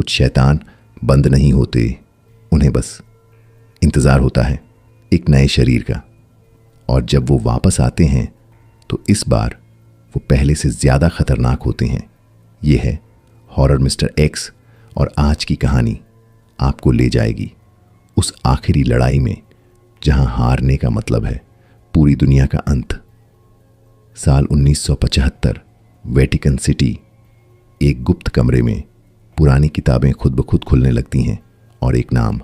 कुछ शैतान बंद नहीं होते, उन्हें बस इंतज़ार होता है एक नए शरीर का। और जब वो वापस आते हैं तो इस बार वो पहले से ज़्यादा खतरनाक होते हैं। ये है हॉरर मिस्टर एक्स, और आज की कहानी आपको ले जाएगी उस आखिरी लड़ाई में जहां हारने का मतलब है पूरी दुनिया का अंत। साल 1975, वेटिकन सिटी। एक गुप्त कमरे में पुरानी किताबें खुद ब खुद खुलने लगती हैं और एक नाम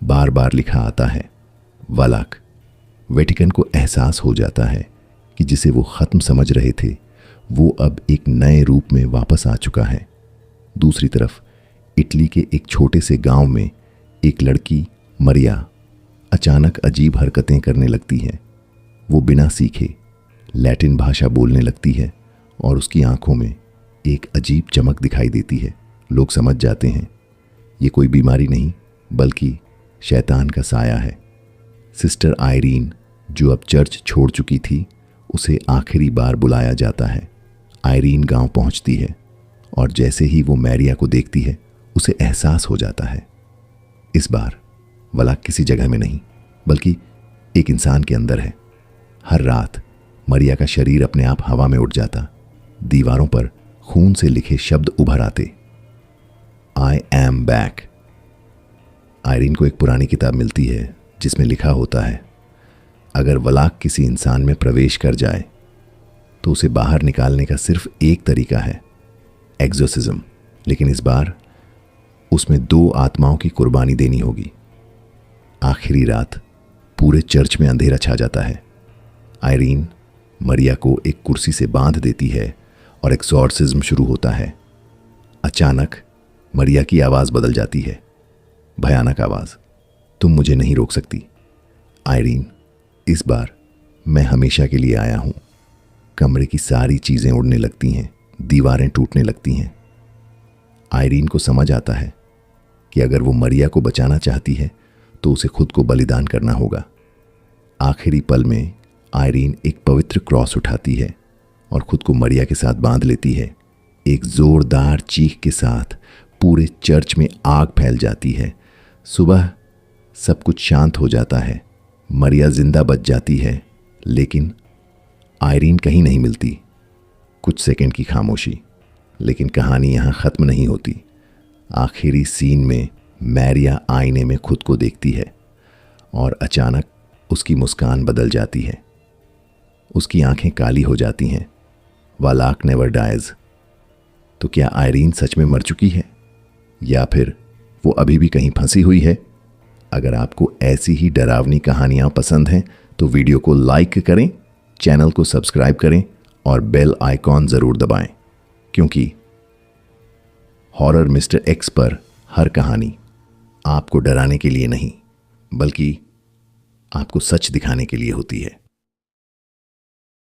बार बार लिखा आता है, वलाक। वेटिकन को एहसास हो जाता है कि जिसे वो ख़त्म समझ रहे थे वो अब एक नए रूप में वापस आ चुका है। दूसरी तरफ इटली के एक छोटे से गांव में एक लड़की मरिया अचानक अजीब हरकतें करने लगती है। वो बिना सीखे लैटिन भाषा बोलने लगती है और उसकी आंखों में एक अजीब चमक दिखाई देती है। लोग समझ जाते हैं ये कोई बीमारी नहीं बल्कि शैतान का साया है। सिस्टर आयरीन, जो अब चर्च छोड़ चुकी थी, उसे आखिरी बार बुलाया जाता है। आयरीन गांव पहुंचती है और जैसे ही वो मैरिया को देखती है उसे एहसास हो जाता है इस बार वलाक किसी जगह में नहीं बल्कि एक इंसान के अंदर है। हर रात मरिया का शरीर अपने आप हवा में उड़ जाता, दीवारों पर खून से लिखे शब्द उभर आते, आई एम बैक। आयरीन को एक पुरानी किताब मिलती है जिसमें लिखा होता है अगर वलाक किसी इंसान में प्रवेश कर जाए तो उसे बाहर निकालने का सिर्फ एक तरीका है, एक्सोर्सिज्म। लेकिन इस बार उसमें 2 आत्माओं की कुर्बानी देनी होगी। आखिरी रात पूरे चर्च में अंधेरा छा जाता है। आयरीन मरिया को एक कुर्सी से बांध देती है और एक्सोर्सिज्म शुरू होता है। अचानक मरिया की आवाज़ बदल जाती है, भयानक आवाज़, तुम मुझे नहीं रोक सकती आयरीन, इस बार मैं हमेशा के लिए आया हूं। कमरे की सारी चीजें उड़ने लगती हैं, दीवारें टूटने लगती हैं। आयरीन को समझ आता है कि अगर वो मरिया को बचाना चाहती है तो उसे खुद को बलिदान करना होगा। आखिरी पल में आयरीन एक पवित्र क्रॉस उठाती है और खुद को मरिया के साथ बांध लेती है। एक जोरदार चीख के साथ पूरे चर्च में आग फैल जाती है। सुबह सब कुछ शांत हो जाता है। मरिया जिंदा बच जाती है लेकिन आयरीन कहीं नहीं मिलती। कुछ सेकंड की खामोशी, लेकिन कहानी यहाँ ख़त्म नहीं होती। आखिरी सीन में मैरिया आईने में खुद को देखती है और अचानक उसकी मुस्कान बदल जाती है। उसकी आंखें काली हो जाती हैं। वलाक नेवर डाइज। तो क्या आयरीन सच में मर चुकी है या फिर वो अभी भी कहीं फंसी हुई है? अगर आपको ऐसी ही डरावनी कहानियां पसंद हैं तो वीडियो को लाइक करें, चैनल को सब्सक्राइब करें और बेल आइकॉन ज़रूर दबाएं, क्योंकि हॉरर मिस्टर एक्स पर हर कहानी आपको डराने के लिए नहीं बल्कि आपको सच दिखाने के लिए होती है।